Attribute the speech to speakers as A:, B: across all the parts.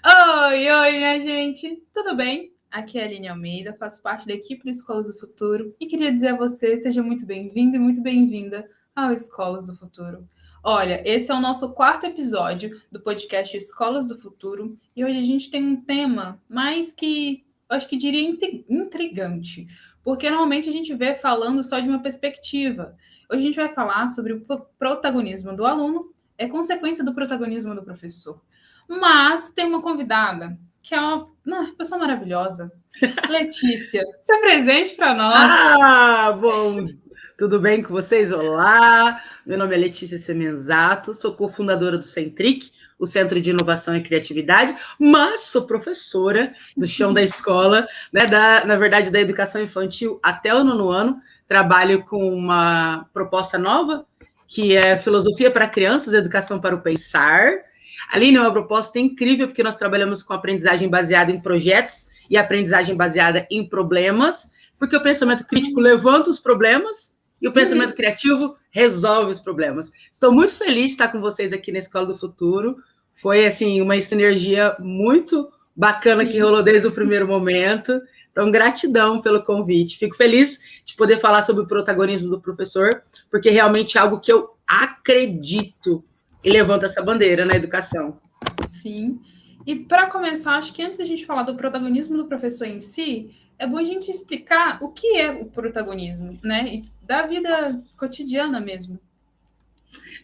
A: Oi, minha gente, tudo bem? Aqui é a Aline Almeida, faço parte da equipe do Escolas do Futuro e queria dizer a você, seja muito bem-vindo e muito bem-vinda ao Escolas do Futuro. Olha, esse é o nosso quarto episódio do podcast Escolas do Futuro e hoje a gente tem um tema mais que, eu acho que diria intrigante, porque normalmente a gente vê falando só de uma perspectiva. Hoje a gente vai falar sobre o protagonismo do aluno, é consequência do protagonismo do professor. Mas tem uma convidada que é uma pessoa maravilhosa. Letícia, se apresente para nós.
B: Bom, tudo bem com vocês? Olá, meu nome é Letícia Semenzato, sou cofundadora do Centric, o Centro de Inovação e Criatividade, mas sou professora do chão da escola, né, na verdade, da educação infantil até o 9º ano. Trabalho com uma proposta nova, que é Filosofia para Crianças, Educação para o Pensar. Aline, é uma proposta incrível, porque nós trabalhamos com aprendizagem baseada em projetos e aprendizagem baseada em problemas, porque o pensamento crítico levanta os problemas e o pensamento criativo resolve os problemas. Estou muito feliz de estar com vocês aqui na Escola do Futuro. Foi, assim, uma sinergia muito bacana que rolou desde o primeiro momento. Então, gratidão pelo convite. Fico feliz de poder falar sobre o protagonismo do professor, porque realmente é algo que eu acredito e levanta essa bandeira na educação.
A: Sim. E para começar, acho que antes da gente falar do protagonismo do professor em si, é bom a gente explicar o que é o protagonismo, né? E da vida cotidiana mesmo.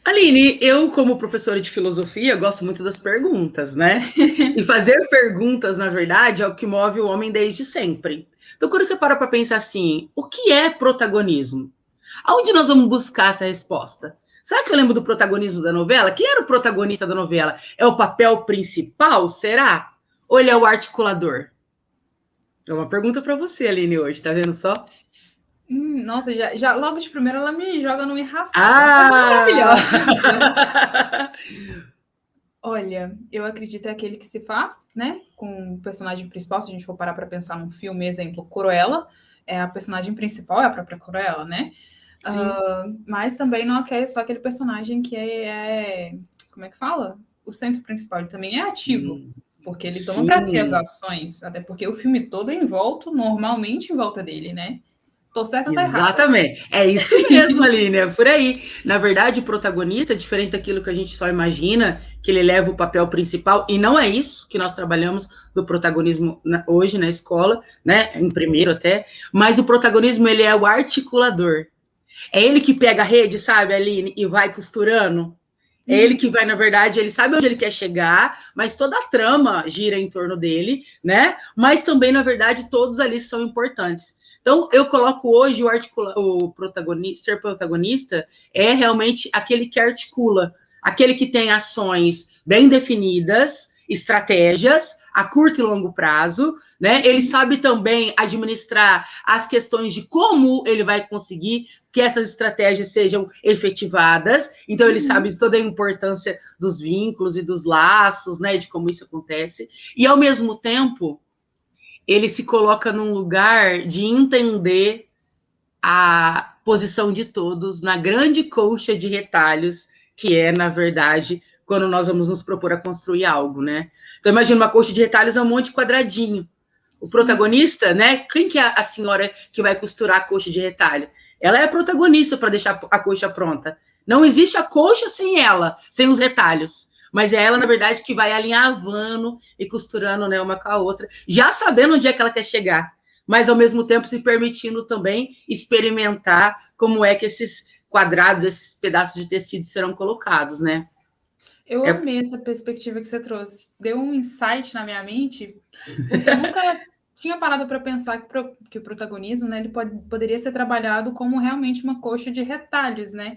B: Aline, eu, como professora de filosofia, gosto muito das perguntas, né? E fazer perguntas, na verdade, é o que move o homem desde sempre. Então, quando você para pensar assim, o que é protagonismo? Aonde nós vamos buscar essa resposta? Será que eu lembro do protagonismo da novela? Quem era o protagonista da novela? É o papel principal, será? Ou ele é o articulador? É uma pergunta para você, Aline, hoje, tá vendo só?
A: Nossa, já logo de primeira ela me joga numa enrascada. Maravilhosa! Olha, eu acredito é aquele que se faz, né? Com o personagem principal, se a gente for parar para pensar num filme, exemplo, Cruella, a personagem principal é a própria Cruella, né? Mas também não é só aquele personagem que como é que fala? O centro principal, ele também é ativo, porque ele toma para si as ações, até porque o filme todo é normalmente em volta dele, né? Tô certa ou tá errada?
B: Exatamente. É isso mesmo, Aline, é por aí. Na verdade, o protagonista, diferente daquilo que a gente só imagina, que ele leva o papel principal, e não é isso que nós trabalhamos do protagonismo hoje na escola, né, em primeiro até, mas o protagonismo, ele é o articulador. É ele que pega a rede, sabe, Aline, e vai costurando. É ele que vai, na verdade, ele sabe onde ele quer chegar, mas toda a trama gira em torno dele, né? Mas também, na verdade, todos ali são importantes. Então, eu coloco hoje o protagonista, ser protagonista é realmente aquele que articula, aquele que tem ações bem definidas, estratégias a curto e longo prazo, né? Ele sabe também administrar as questões de como ele vai conseguir que essas estratégias sejam efetivadas. Então, ele sabe toda a importância dos vínculos e dos laços, né? De como isso acontece. E, ao mesmo tempo, ele se coloca num lugar de entender a posição de todos na grande colcha de retalhos, que é, na verdade, quando nós vamos nos propor a construir algo, né? Então, imagina, uma colcha de retalhos é um monte de quadradinho. O protagonista, né? Quem que é a senhora que vai costurar a colcha de retalho? Ela é a protagonista para deixar a colcha pronta. Não existe a colcha sem ela, sem os retalhos. Mas é ela, na verdade, que vai alinhavando e costurando, né, uma com a outra, já sabendo onde é que ela quer chegar, mas ao mesmo tempo se permitindo também experimentar como é que esses quadrados, esses pedaços de tecido serão colocados, né?
A: Eu amei essa perspectiva que você trouxe. Deu um insight na minha mente, porque eu nunca tinha parado para pensar que o protagonismo, né, ele poderia ser trabalhado como realmente uma coxa de retalhos, né?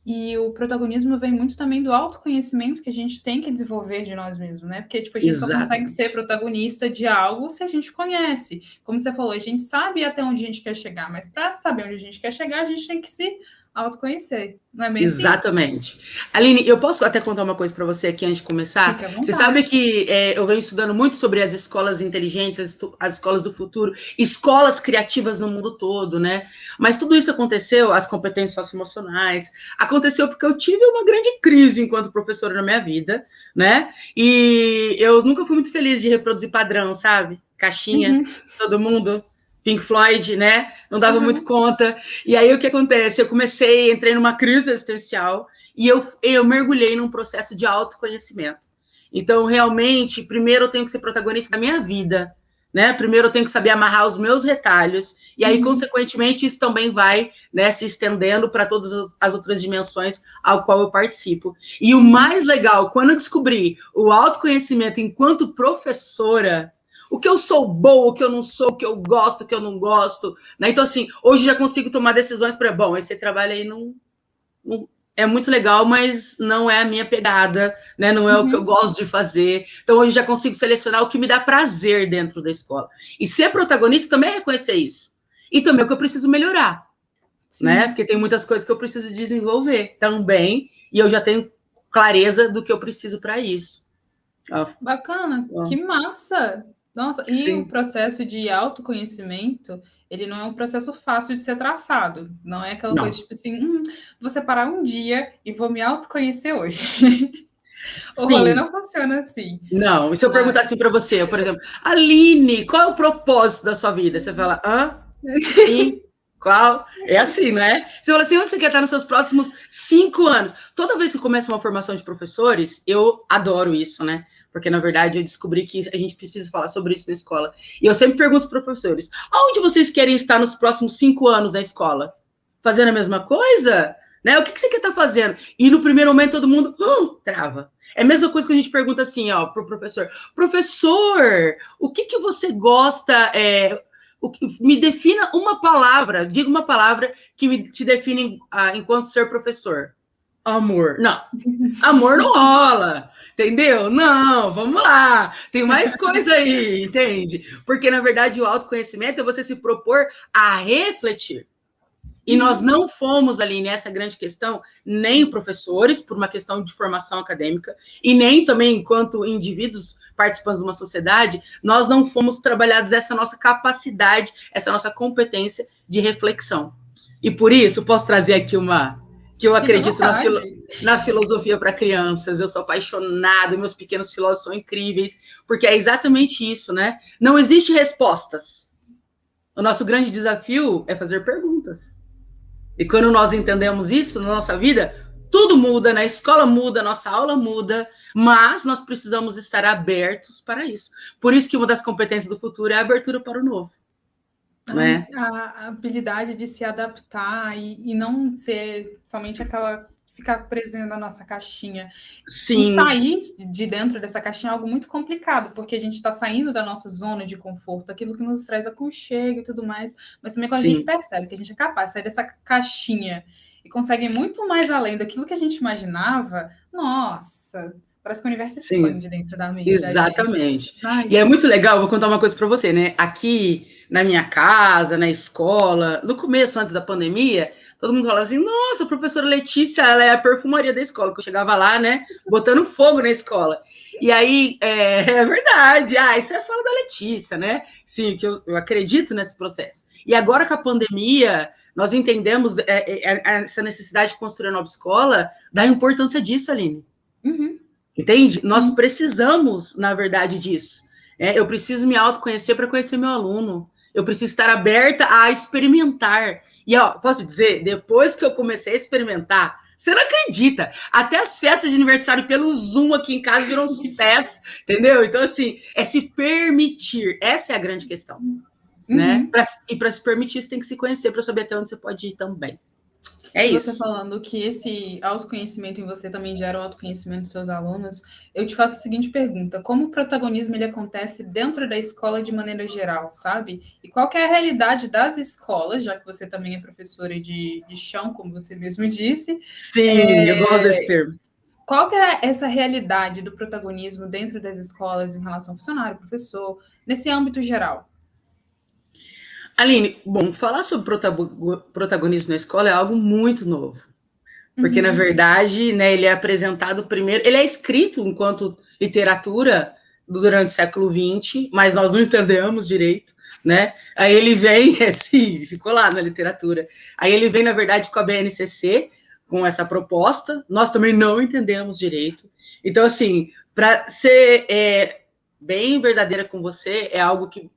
A: E o protagonismo vem muito também do autoconhecimento que a gente tem que desenvolver de nós mesmos, né? Porque, tipo, a gente só consegue ser protagonista de algo se a gente conhece. Como você falou, a gente sabe até onde a gente quer chegar, mas para saber onde a gente quer chegar, a gente tem que se autoconhecer. Não é mesmo assim?
B: Exatamente. Aline, eu posso até contar uma coisa para você aqui antes de começar?
A: Fica à
B: Você
A: vontade.
B: sabe que eu venho estudando muito sobre as escolas inteligentes, as escolas do futuro, escolas criativas no mundo todo, né? Mas tudo isso aconteceu, as competências socioemocionais, aconteceu porque eu tive uma grande crise enquanto professora na minha vida, né? E eu nunca fui muito feliz de reproduzir padrão, sabe? Caixinha, todo mundo, Pink Floyd, né? Não dava muito conta. E aí o que acontece? Eu entrei numa crise existencial e eu mergulhei num processo de autoconhecimento. Então, realmente, primeiro eu tenho que ser protagonista da minha vida, né? Primeiro eu tenho que saber amarrar os meus retalhos, e aí, consequentemente, isso também vai, né, se estendendo para todas as outras dimensões ao qual eu participo. E o mais legal, quando eu descobri o autoconhecimento enquanto professora, o que eu sou boa, o que eu não sou, o que eu gosto, o que eu não gosto, né? Então, assim, hoje já consigo tomar decisões para, bom, esse trabalho aí não é muito legal, mas não é a minha pegada, né? Não é o que eu gosto de fazer. Então, hoje já consigo selecionar o que me dá prazer dentro da escola. E ser protagonista também é reconhecer isso. E também o que eu preciso melhorar, né? Porque tem muitas coisas que eu preciso desenvolver também, e eu já tenho clareza do que eu preciso para isso.
A: Bacana, que massa! Nossa, e
B: Sim.
A: o processo de autoconhecimento, ele não é um processo fácil de ser traçado. Não é aquela coisa tipo assim, vou separar um dia e vou me autoconhecer hoje. O rolê não funciona assim.
B: Não, e se eu perguntar assim para você, por exemplo, Aline, qual é o propósito da sua vida? Você fala, sim, qual? É assim, não é? Você fala assim, onde você quer estar nos seus próximos 5 anos? Toda vez que começa uma formação de professores, eu adoro isso, né? Porque, na verdade, eu descobri que a gente precisa falar sobre isso na escola. E eu sempre pergunto aos professores, aonde vocês querem estar nos próximos 5 anos na escola? Fazendo a mesma coisa? Né? O que você quer estar fazendo? E no primeiro momento todo mundo trava. É a mesma coisa que a gente pergunta assim, ó, pro professor. Professor, o que você gosta? Me defina uma palavra, diga uma palavra que te define enquanto ser professor. Amor. Não, amor não rola, entendeu? Não, vamos lá. Tem mais coisa aí, entende? Porque, na verdade, o autoconhecimento é você se propor a refletir. E nós não fomos ali nessa grande questão, nem professores, por uma questão de formação acadêmica, e nem também enquanto indivíduos participantes de uma sociedade, nós não fomos trabalhados essa nossa capacidade, essa nossa competência de reflexão. E por isso, posso trazer aqui que eu acredito na filosofia para crianças. Eu sou apaixonada, meus pequenos filósofos são incríveis, porque é exatamente isso, né? Não existe respostas. O nosso grande desafio é fazer perguntas. E quando nós entendemos isso na nossa vida, tudo muda, na escola muda, nossa aula muda, mas nós precisamos estar abertos para isso. Por isso que uma das competências do futuro é a abertura para o novo. Né?
A: A habilidade de se adaptar e não ser somente aquela ficar presa na nossa caixinha.
B: Sim.
A: E sair de dentro dessa caixinha é algo muito complicado, porque a gente está saindo da nossa zona de conforto, aquilo que nos traz aconchego e tudo mais, mas também quando a gente percebe que a gente é capaz de sair dessa caixinha e consegue ir muito mais além daquilo que a gente imaginava, nossa, parece que o universo expande dentro da mente.
B: Exatamente. Da gente. E é muito legal, vou contar uma coisa para você, né? Aqui na minha casa, na escola, no começo, antes da pandemia, todo mundo falava assim, nossa, a professora Letícia, ela é a perfumaria da escola, que eu chegava lá, né, botando fogo na escola. E aí, é verdade, isso é a fala da Letícia, né? Sim, que eu acredito nesse processo. E agora com a pandemia, nós entendemos essa necessidade de construir uma nova escola, da importância disso, Aline. Entende? Nós precisamos, na verdade, disso. Eu preciso me autoconhecer para conhecer meu aluno. Eu preciso estar aberta a experimentar. E, posso dizer, depois que eu comecei a experimentar, você não acredita, até as festas de aniversário pelo Zoom aqui em casa viram um sucesso, entendeu? Então, assim, é se permitir. Essa é a grande questão, né? E para se permitir, você tem que se conhecer para saber até onde você pode ir também. É isso.
A: Você falando que esse autoconhecimento em você também gera o autoconhecimento dos seus alunos, eu te faço a seguinte pergunta: como o protagonismo ele acontece dentro da escola de maneira geral, sabe? E qual que é a realidade das escolas, já que você também é professora de chão, como você mesmo disse?
B: Sim, eu gosto desse termo.
A: Qual que é essa realidade do protagonismo dentro das escolas em relação ao funcionário, professor, nesse âmbito geral?
B: Aline, bom, falar sobre protagonismo na escola é algo muito novo. Porque, na verdade, né, ele é apresentado primeiro, ele é escrito enquanto literatura durante o século XX, mas nós não entendemos direito, né? Aí ele vem, sim, ficou lá na literatura. Aí ele vem, na verdade, com a BNCC, com essa proposta, nós também não entendemos direito. Então, assim, para ser bem verdadeira com você, é algo que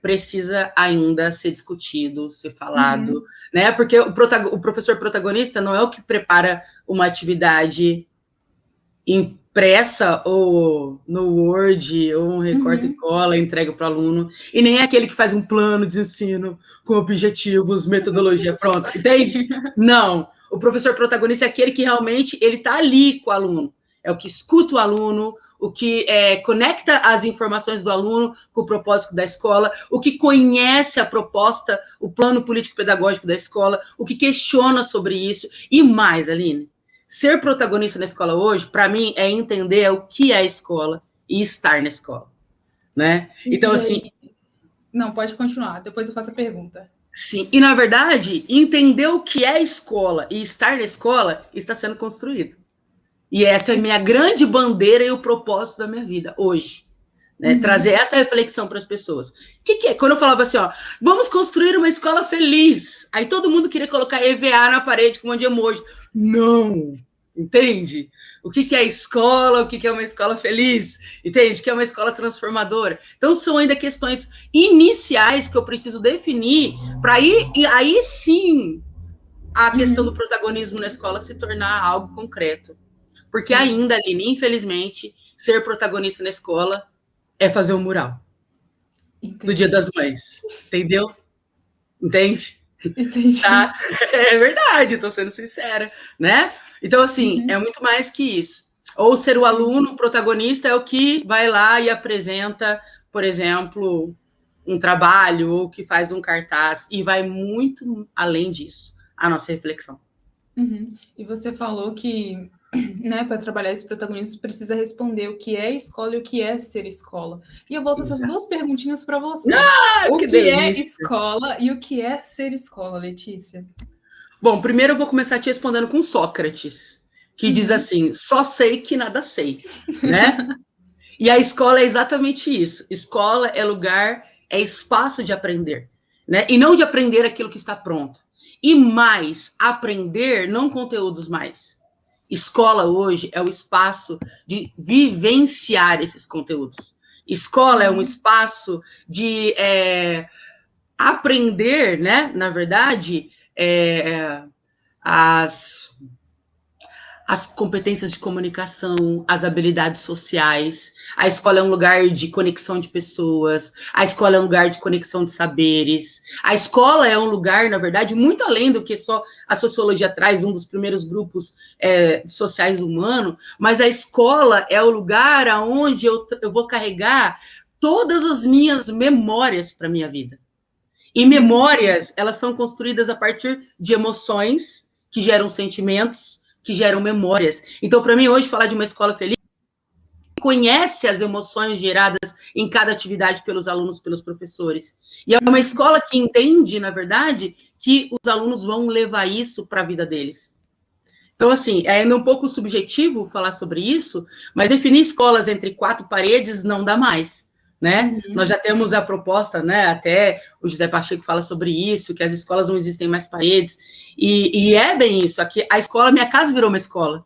B: precisa ainda ser discutido, ser falado, né? Porque o professor protagonista não é o que prepara uma atividade impressa ou no Word ou um recorte e cola, entrega para o aluno, e nem é aquele que faz um plano de ensino com objetivos, metodologia pronta, entende? Não. O professor protagonista é aquele que realmente ele está ali com o aluno, é o que escuta o aluno, o que conecta as informações do aluno com o propósito da escola, o que conhece a proposta, o plano político-pedagógico da escola, o que questiona sobre isso, e mais, Aline, ser protagonista na escola hoje, para mim, é entender o que é a escola e estar na escola, né? Então, assim...
A: Não, pode continuar, depois eu faço a pergunta.
B: Sim, e na verdade, entender o que é a escola e estar na escola está sendo construído. E essa é a minha grande bandeira e o propósito da minha vida, hoje. Né? Trazer essa reflexão para as pessoas. O que é? Quando eu falava assim, ó, vamos construir uma escola feliz. Aí todo mundo queria colocar EVA na parede com um monte de emoji. Não! Entende? O que é a escola, o que é uma escola feliz, entende? O que é uma escola transformadora. Então, são ainda questões iniciais que eu preciso definir para aí sim a questão do protagonismo na escola se tornar algo concreto. Porque ainda, Aline, infelizmente, ser protagonista na escola é fazer um mural. Entendi. Do Dia das Mães, entendeu? Entende?
A: Entendi.
B: Tá? É verdade, estou sendo sincera, né? Então, assim, é muito mais que isso. Ou ser o aluno, o protagonista é o que vai lá e apresenta, por exemplo, um trabalho, ou que faz um cartaz, e vai muito além disso, a nossa reflexão.
A: E você falou que, né, para trabalhar esse protagonismo, precisa responder o que é escola e o que é ser escola. E eu volto essas duas perguntinhas para você. O que é escola e o que é ser escola, Letícia?
B: Bom, primeiro eu vou começar te respondendo com Sócrates, que diz assim, só sei que nada sei, né? E a escola é exatamente isso. Escola é lugar, é espaço de aprender, né? E não de aprender aquilo que está pronto. E mais, aprender não conteúdos mais. Escola hoje é o espaço de vivenciar esses conteúdos. Escola é um espaço de aprender, né? Na verdade, as competências de comunicação, as habilidades sociais. A escola é um lugar de conexão de pessoas, a escola é um lugar de conexão de saberes. A escola é um lugar, na verdade, muito além do que só a sociologia traz, um dos primeiros grupos sociais humanos, mas a escola é o lugar onde eu vou carregar todas as minhas memórias para a minha vida. E memórias, elas são construídas a partir de emoções que geram sentimentos, que geram memórias. Então, para mim, hoje, falar de uma escola feliz, conhece as emoções geradas em cada atividade pelos alunos, pelos professores. E é uma escola que entende, na verdade, que os alunos vão levar isso para a vida deles. Então, assim, é ainda um pouco subjetivo falar sobre isso, mas definir escolas entre quatro paredes não dá mais. Né? Nós já temos a proposta, né? Até o José Pacheco fala sobre isso, que as escolas não existem mais paredes, e é bem isso. Aqui, a escola, minha casa virou uma escola.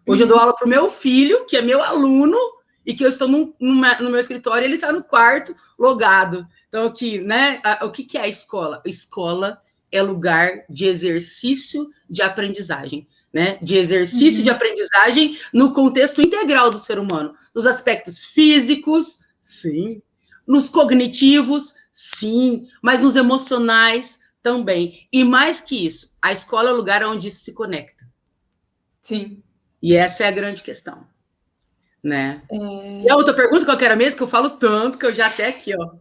B: Hoje eu dou aula para o meu filho, que é meu aluno, e que eu estou no meu escritório, ele está no quarto, logado. Então, aqui, né? O que é a escola? A escola é lugar de exercício de aprendizagem. Né, de exercício de aprendizagem no contexto integral do ser humano, nos aspectos físicos, sim. Nos cognitivos, sim. Mas nos emocionais também. E mais que isso, a escola é o lugar onde isso se conecta.
A: Sim.
B: E essa é a grande questão. Né? E a outra pergunta que eu quero mesmo, que eu falo tanto, que eu já até aqui, ó.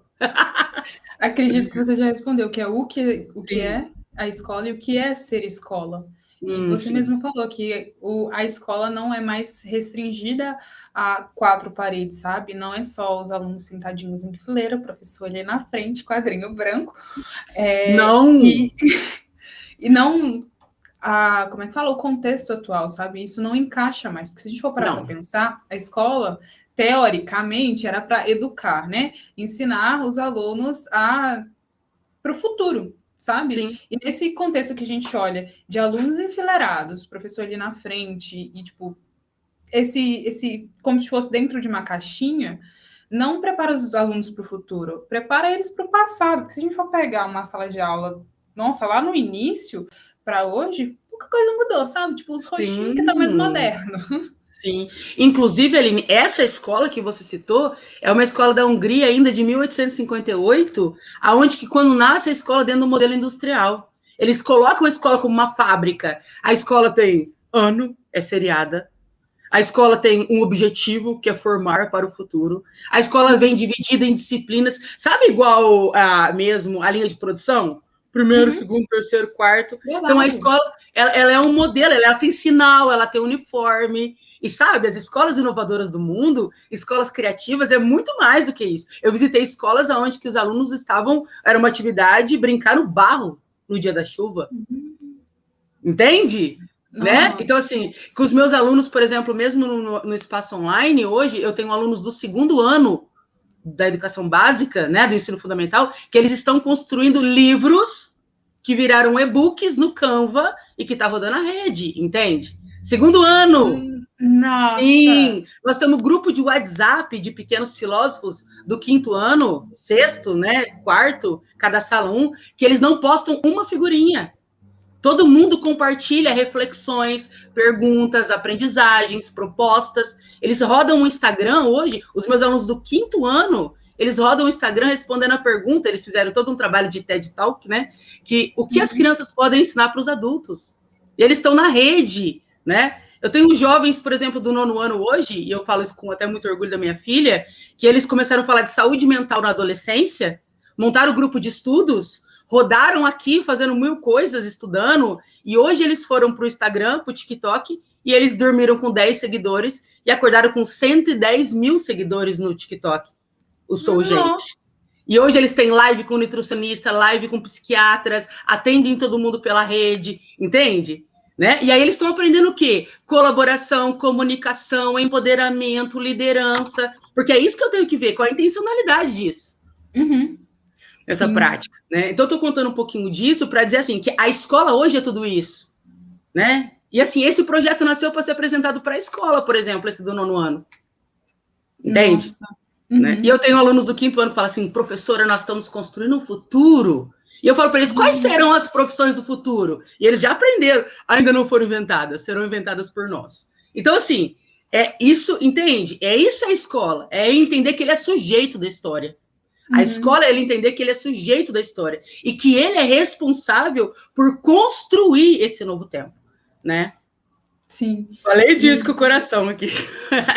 A: Acredito que você já respondeu, que é o que é a escola e o que é ser escola. E você
B: sim.
A: mesmo falou que a escola não é mais restringida a 4 paredes, sabe? Não é só os alunos sentadinhos em fileira, o professor ali na frente, quadrinho branco,
B: Não,
A: e não como é que fala? O contexto atual, sabe? Isso não encaixa mais, porque se a gente for parar para
B: não.
A: pensar, a escola, teoricamente, era para educar, né? Ensinar os alunos para o futuro, sabe?
B: Sim,
A: E nesse contexto que a gente olha de alunos enfileirados, professor ali na frente, e tipo, como se fosse dentro de uma caixinha, não prepara os alunos para o futuro, prepara eles para o passado. Porque se a gente for pegar uma sala de aula, nossa, lá no início, para hoje, pouca coisa mudou, sabe? Tipo, os roxinhos que tá mais
B: sim.
A: moderno.
B: Sim. Inclusive, Aline, essa escola que você citou é uma escola da Hungria ainda de 1858, aonde que quando nasce a escola dentro do modelo industrial. Eles colocam a escola como uma fábrica. A escola tem ano, é seriada. A escola tem um objetivo, que é formar para o futuro. A escola vem dividida em disciplinas, sabe igual mesmo a linha de produção? Primeiro,
A: Uhum,
B: segundo, terceiro, quarto. Então, a
A: verdade.
B: escola, ela é um modelo, ela tem sinal, ela tem uniforme. E sabe, as escolas inovadoras do mundo, escolas criativas, é muito mais do que isso. Eu visitei escolas onde que os alunos estavam, era uma atividade, brincar no barro no dia da chuva. Entende? Né? Então,
A: Nossa.
B: assim, com os meus alunos, por exemplo, mesmo no espaço online, hoje eu tenho alunos do segundo ano da educação básica, né, do ensino fundamental, que eles estão construindo livros que viraram e-books no Canva e que está rodando a rede, entende? Segundo ano.
A: Nossa.
B: Sim, nós temos um grupo de WhatsApp de pequenos filósofos do quinto ano, sexto, né, quarto, cada sala um, que eles não postam uma figurinha. Todo mundo compartilha reflexões, perguntas, aprendizagens, propostas. Eles rodam o Instagram hoje, os meus alunos do quinto ano, eles rodam o Instagram respondendo a pergunta, eles fizeram todo um trabalho de TED Talk, né? Que o que as crianças podem ensinar para os adultos. E eles estão na rede, né? Eu tenho jovens, por exemplo, do nono ano hoje, e eu falo isso com até muito orgulho da minha filha, que eles começaram a falar de saúde mental na adolescência, montaram o grupo de estudos, rodaram aqui fazendo mil coisas, estudando, e hoje eles foram para o Instagram, para o TikTok, e eles dormiram com 10 seguidores e acordaram com 110 mil seguidores no TikTok. O Sou
A: Nossa.
B: Gente. E hoje eles têm live com nutricionista, live com psiquiatras, atendem todo mundo pela rede, entende? Né? E aí eles estão aprendendo o quê? Colaboração, comunicação, empoderamento, liderança, porque é isso que eu tenho que ver, qual a intencionalidade disso.
A: Uhum.
B: Essa
A: Sim.
B: prática, né? Então, eu estou contando um pouquinho disso para dizer assim que a escola hoje é tudo isso, né? E assim, esse projeto nasceu para ser apresentado para a escola, por exemplo, esse do nono ano, entende?
A: Nossa.
B: Né? E
A: Uhum.
B: eu tenho alunos do quinto ano que falam assim, professora, nós estamos construindo um futuro. E eu falo para eles, quais serão as profissões do futuro? E eles já aprenderam, ainda não foram inventadas, serão inventadas por nós. Então, assim, é isso, entende? É isso a escola, é entender que ele é sujeito da história. A
A: Uhum.
B: escola é ele entender que ele é sujeito da história e que ele é responsável por construir esse novo tempo, né?
A: Sim.
B: Falei disso com o
A: E,
B: coração aqui.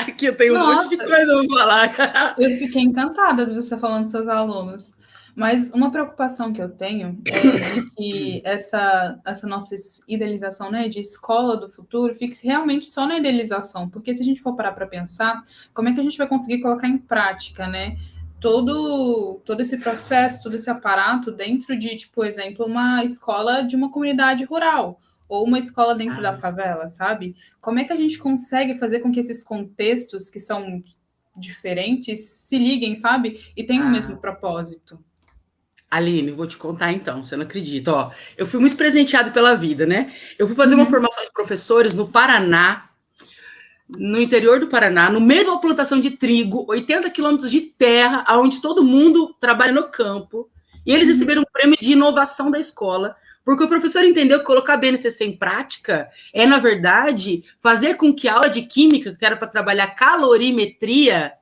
B: Aqui eu tenho um monte de
A: nossa,
B: coisa para falar.
A: eu fiquei encantada de você falando dos seus alunos. Mas uma preocupação que eu tenho é de que essa nossa idealização, né, de escola do futuro fique realmente só na idealização, porque se a gente for parar para pensar, como é que a gente vai conseguir colocar em prática, né, todo esse processo, todo esse aparato dentro de, tipo, exemplo, uma escola de uma comunidade rural ou uma escola dentro da
B: Ah,
A: favela, sabe? Como é que a gente consegue fazer com que esses contextos que são diferentes se liguem, sabe? E tenham o mesmo
B: ah.
A: propósito.
B: Aline, vou te contar então, você não acredita. Ó, eu fui muito presenteado pela vida, né? Eu fui fazer uma
A: Uhum.
B: formação de professores no Paraná, no interior do Paraná, no meio de uma plantação de trigo, 80 quilômetros de terra, onde todo mundo trabalha no campo. E eles
A: Uhum.
B: receberam um prêmio de inovação da escola, porque o professor entendeu que colocar a BNCC em prática é, na verdade, fazer com que a aula de química, que era para trabalhar calorimetria,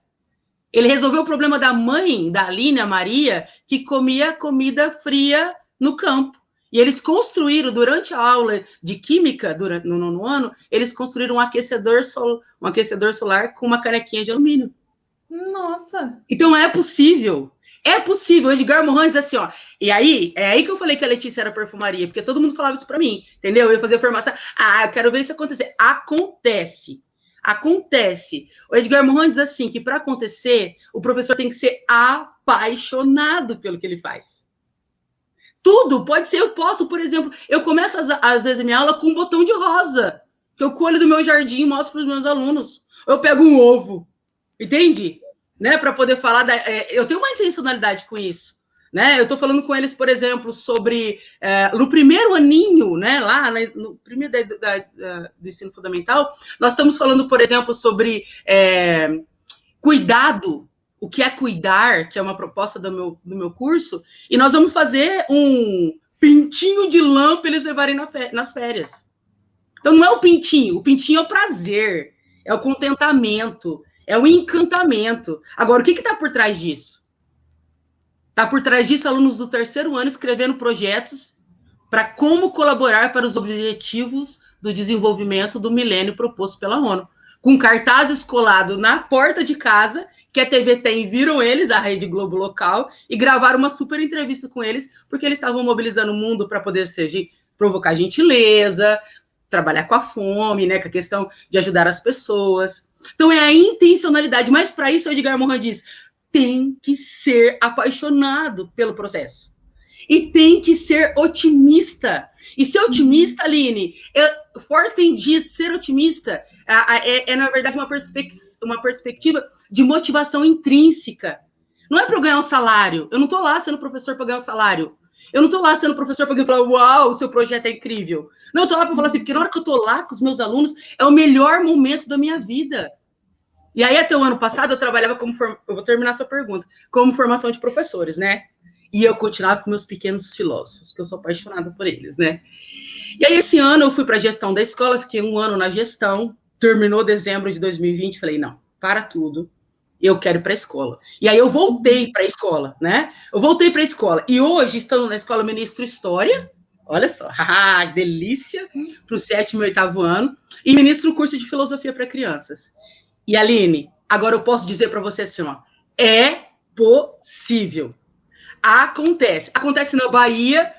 B: ele resolveu o problema da mãe, da Aline, a Maria, que comia comida fria no campo. E eles construíram, durante a aula de química, no nono ano, eles construíram um aquecedor solar com uma canequinha de alumínio.
A: Nossa.
B: Então, é possível. É possível. Edgar Morin diz assim, ó. E aí, é aí que eu falei que a Letícia era perfumaria, porque todo mundo falava isso pra mim, entendeu? Eu ia fazer formação. Ah, eu quero ver isso acontecer. Acontece. Acontece. O Edgar Morin diz assim, que para acontecer, o professor tem que ser apaixonado pelo que ele faz. Tudo, pode ser, eu posso, por exemplo, eu começo às vezes a minha aula com um botão de rosa, que eu colho do meu jardim e mostro para os meus alunos. Eu pego um ovo, entende? Né, para poder falar, eu tenho uma intencionalidade com isso. Né? Eu estou falando com eles, por exemplo, sobre no primeiro aninho, né, lá no primeiro do ensino fundamental, nós estamos falando, por exemplo, sobre cuidado, o que é cuidar, que é uma proposta do meu curso, e nós vamos fazer um pintinho de lã para eles levarem nas férias. Então não é o pintinho é o prazer, é o contentamento, é o encantamento. Agora, o que está por trás disso? Está por trás disso alunos do terceiro ano escrevendo projetos para como colaborar para os objetivos do desenvolvimento do milênio proposto pela ONU. Com cartazes colados na porta de casa, que a TV tem, viram eles, a Rede Globo local, e gravaram uma super entrevista com eles, porque eles estavam mobilizando o mundo para poder provocar gentileza, trabalhar com a fome, né, com a questão de ajudar as pessoas. Então é a intencionalidade, mas para isso o Edgar Morin diz, tem que ser apaixonado pelo processo. E tem que ser otimista. E ser otimista, Aline, Forsten diz, ser otimista na verdade, uma perspectiva de motivação intrínseca. Não é para eu ganhar um salário. Eu não estou lá sendo professor para ganhar um salário. Eu não estou lá sendo professor para falar, uau, o seu projeto é incrível. Não, eu estou lá para falar assim, porque na hora que eu estou lá com os meus alunos, é o melhor momento da minha vida. E aí, até o ano passado, eu trabalhava eu vou terminar essa pergunta, como formação de professores, né? E eu continuava com meus pequenos filósofos, que eu sou apaixonada por eles, né? E aí, esse ano, eu fui para a gestão da escola, fiquei 1 ano na gestão, terminou dezembro de 2020, falei, não, para tudo, eu quero ir para a escola. E aí, eu voltei para a escola, né? Eu voltei para a escola. E hoje, estando na escola, ministro História, olha só, delícia, para o 7º e 8º ano, e ministro o curso de Filosofia para crianças. E, Aline, agora eu posso dizer para você assim, ó, é possível. Acontece. Acontece na Bahia,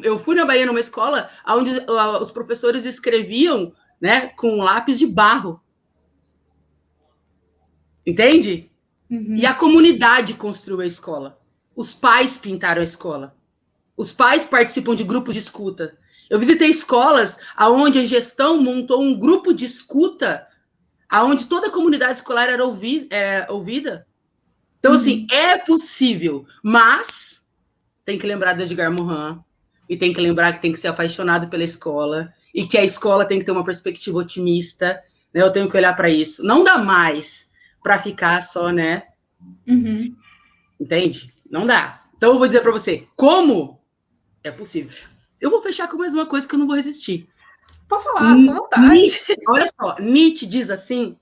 B: eu fui na Bahia numa escola onde os professores escreviam, né, com lápis de barro. Entende? Uhum. E a comunidade construiu a escola. Os pais pintaram a escola. Os pais participam de grupos de escuta. Eu visitei escolas onde a gestão montou um grupo de escuta onde toda a comunidade escolar era ouvida. Então, assim, é possível, mas tem que lembrar do Edgar Morin, e tem que lembrar que tem que ser apaixonado pela escola, e que a escola tem que ter uma perspectiva otimista, né? Eu tenho que olhar para isso. Não dá mais para ficar só, né?
A: Uhum.
B: Entende? Não dá. Então, eu vou dizer para você, como é possível. Eu vou fechar com mais uma coisa que eu não vou resistir.
A: Pode falar, com vontade.
B: Olha só, Nietzsche diz assim,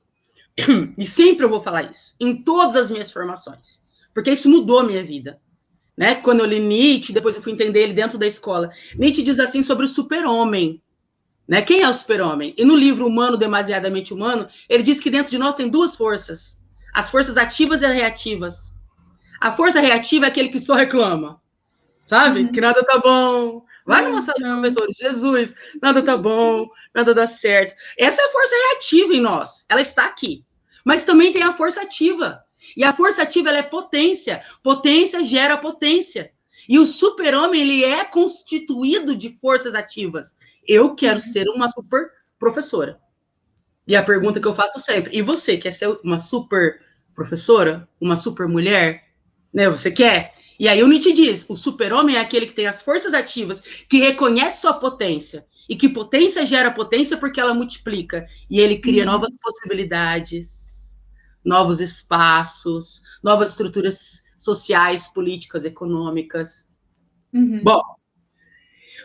B: e sempre eu vou falar isso, em todas as minhas formações, porque isso mudou a minha vida. Né? Quando eu li Nietzsche, depois eu fui entender ele dentro da escola. Nietzsche diz assim sobre o super-homem. Né? Quem é o super-homem? E no livro Humano, Demasiadamente Humano, ele diz que dentro de nós tem 2 forças. As forças ativas e as reativas. A força reativa é aquele que só reclama. Sabe? Uhum. Que nada tá bom. Vai numa sala de professores. Jesus, nada tá bom, nada dá certo. Essa é a força reativa em nós. Ela está aqui. Mas também tem a força ativa. E a força ativa, ela é potência. Potência gera potência. E o super-homem, ele é constituído de forças ativas. Eu quero ser uma super professora. E a pergunta que eu faço sempre, e você quer ser uma super professora? Uma super mulher? Né? Você quer? E aí o Nietzsche diz, o super-homem é aquele que tem as forças ativas, que reconhece sua potência. E que potência gera potência porque ela multiplica. E ele cria novas possibilidades, novos espaços, novas estruturas sociais, políticas, econômicas. Uhum. Bom,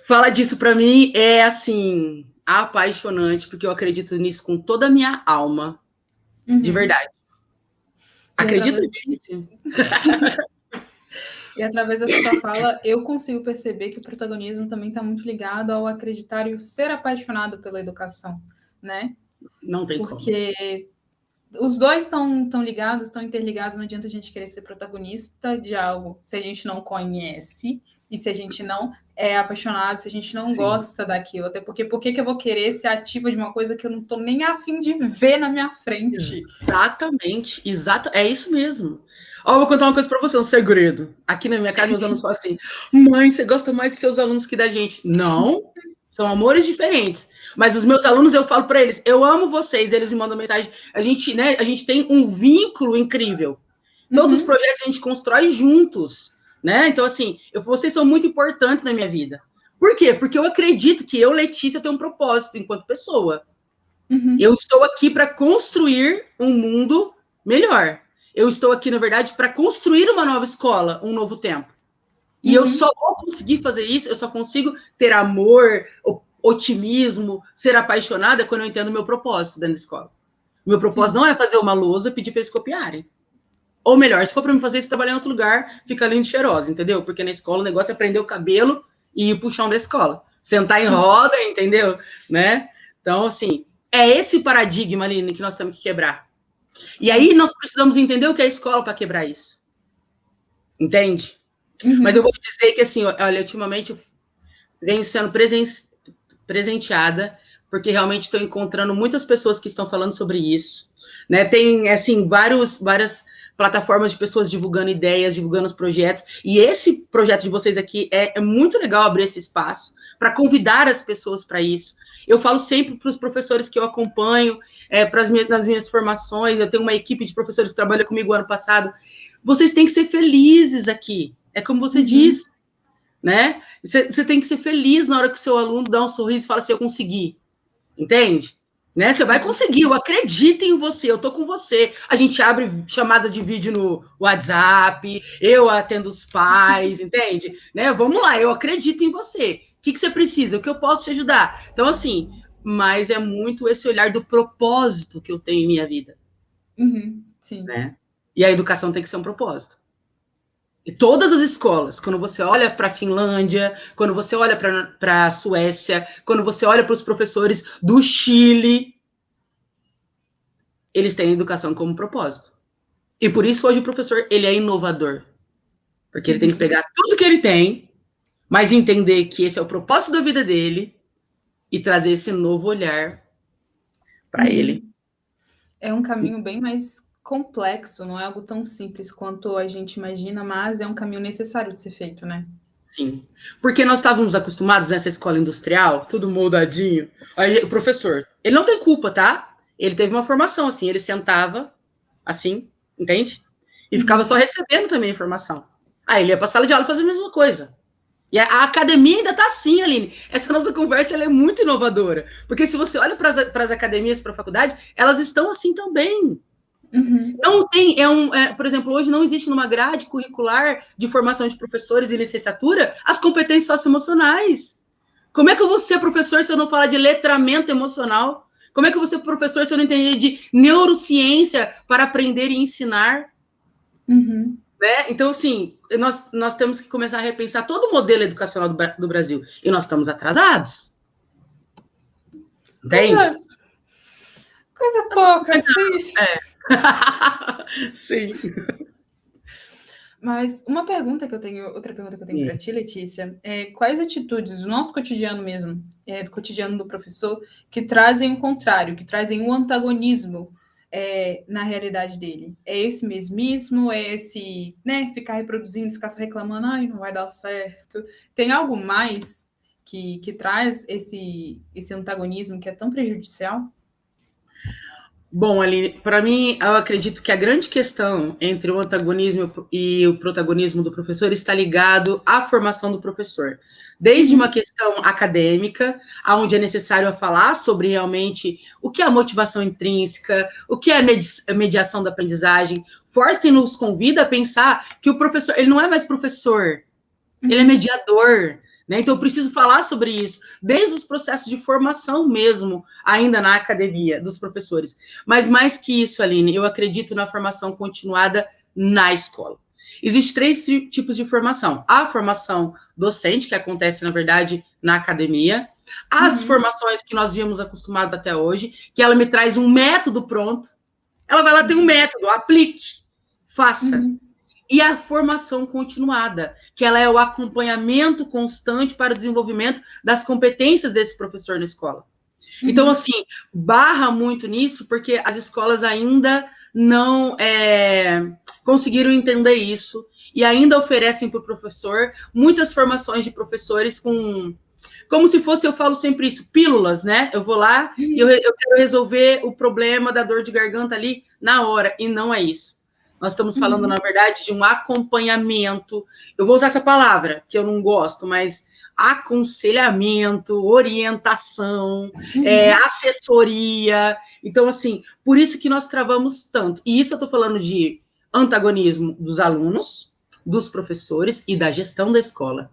B: falar disso para mim é, assim, apaixonante, porque eu acredito nisso com toda a minha alma, de verdade. Acredito nisso.
A: E através dessa sua fala, eu consigo perceber que o protagonismo também está muito ligado ao acreditar e ser apaixonado pela educação, né?
B: Não tem
A: porque os dois estão ligados, estão interligados, não adianta a gente querer ser protagonista de algo se a gente não conhece e se a gente não é apaixonado, se a gente não gosta daquilo. Até porque, por que eu vou querer ser ativa de uma coisa que eu não tô nem a fim de ver na minha frente?
B: Exatamente, é isso mesmo. Ó, eu vou contar uma coisa para você, um segredo. Aqui na minha casa, meus alunos falam assim: mãe, você gosta mais dos seus alunos que da gente? Não, são amores diferentes. Mas os meus alunos, eu falo para eles: eu amo vocês. Eles me mandam mensagem. A gente tem um vínculo incrível. Todos os projetos a gente constrói juntos, né? Então, assim, vocês são muito importantes na minha vida. Por quê? Porque eu acredito que eu, Letícia, tenho um propósito enquanto pessoa. Eu estou aqui para construir um mundo melhor. Eu estou aqui, na verdade, para construir uma nova escola, um novo tempo. E eu só vou conseguir fazer isso, eu só consigo ter amor, otimismo, ser apaixonada quando eu entendo o meu propósito dentro da escola. Meu propósito não é fazer uma lousa e pedir para eles copiarem. Ou melhor, se for para me fazer isso, trabalhar em outro lugar, fica lindo e cheirosa, entendeu? Porque na escola o negócio é prender o cabelo e ir pro chão da escola. Sentar em roda, entendeu? Né? Então, assim, é esse paradigma, Aline, que nós temos que quebrar. E aí nós precisamos entender o que é a escola para quebrar isso. Entende? Mas eu vou te dizer que, assim, olha, ultimamente eu venho sendo presenteada, porque realmente estou encontrando muitas pessoas que estão falando sobre isso, né? Tem, assim, várias plataformas de pessoas divulgando ideias, divulgando os projetos, e esse projeto de vocês aqui é muito legal abrir esse espaço para convidar as pessoas para isso. Eu falo sempre para os professores que eu acompanho, nas minhas formações, eu tenho uma equipe de professores que trabalha comigo ano passado, vocês têm que ser felizes aqui, é como você diz, né? Você tem que ser feliz na hora que o seu aluno dá um sorriso e fala assim, eu consegui, entende? Né? Você vai conseguir, eu acredito em você, eu tô com você. A gente abre chamada de vídeo no WhatsApp, eu atendo os pais, entende? Né? Vamos lá, eu acredito em você. O que você precisa? O que eu posso te ajudar? Então, assim, mas é muito esse olhar do propósito que eu tenho em minha vida.
A: Sim.
B: Né? E a educação tem que ser um propósito. E todas as escolas, quando você olha para a Finlândia, quando você olha para a Suécia, quando você olha para os professores do Chile, eles têm a educação como propósito. E por isso hoje o professor ele é inovador. Porque ele tem que pegar tudo que ele tem, mas entender que esse é o propósito da vida dele e trazer esse novo olhar para ele.
A: É um caminho bem mais complexo, não é algo tão simples quanto a gente imagina, mas é um caminho necessário de ser feito, né?
B: Sim, porque nós estávamos acostumados nessa escola industrial, tudo moldadinho. Aí o professor, ele não tem culpa, tá? Ele teve uma formação assim, ele sentava assim, entende? E ficava só recebendo também a informação. Aí ele ia para a sala de aula e fazia a mesma coisa. E a academia ainda está assim, Aline. Essa nossa conversa ela é muito inovadora. Porque se você olha para as academias, para a faculdade, elas estão assim também. Não tem, por exemplo, hoje não existe numa grade curricular de formação de professores e licenciatura as competências socioemocionais. Como é que eu vou ser professor se eu não falar de letramento emocional? Como é que eu vou ser professor se eu não entender de neurociência para aprender e ensinar? Né? Então, assim, nós temos que começar a repensar todo o modelo educacional do Brasil. E nós estamos atrasados. Entende?
A: Coisa pouca, sim.
B: Sim.
A: Mas outra pergunta que eu tenho para ti, Letícia, é quais atitudes do nosso cotidiano mesmo, do cotidiano do professor, que trazem o contrário, que trazem o antagonismo na realidade dele? É esse mesmismo? É esse, né, ficar reproduzindo, ficar só reclamando, ai, não vai dar certo? Tem algo mais que traz esse antagonismo que é tão prejudicial?
B: Bom, Aline, para mim, eu acredito que a grande questão entre o antagonismo e o protagonismo do professor está ligado à formação do professor. Desde uma questão acadêmica, onde é necessário falar sobre realmente o que é a motivação intrínseca, o que é a mediação da aprendizagem. Forsten nos convida a pensar que o professor, ele não é mais professor, ele é mediador. Né? Então, eu preciso falar sobre isso, desde os processos de formação mesmo, ainda na academia, dos professores. Mas mais que isso, Aline, eu acredito na formação continuada na escola. Existem 3 tipos de formação. A formação docente, que acontece, na verdade, na academia. As formações que nós víamos acostumados até hoje, que ela me traz um método pronto. Ela vai lá, tem um método, aplique, faça. E a formação continuada, que ela é o acompanhamento constante para o desenvolvimento das competências desse professor na escola. Então, assim, barra muito nisso, porque as escolas ainda não conseguiram entender isso e ainda oferecem para o professor muitas formações de professores como se fosse, eu falo sempre isso, pílulas, né? Eu vou lá e eu quero resolver o problema da dor de garganta ali na hora, e não é isso. Nós estamos falando, na verdade, de um acompanhamento. Eu vou usar essa palavra, que eu não gosto, mas aconselhamento, orientação, assessoria. Então, assim, por isso que nós travamos tanto. E isso eu estou falando de antagonismo dos alunos, dos professores e da gestão da escola.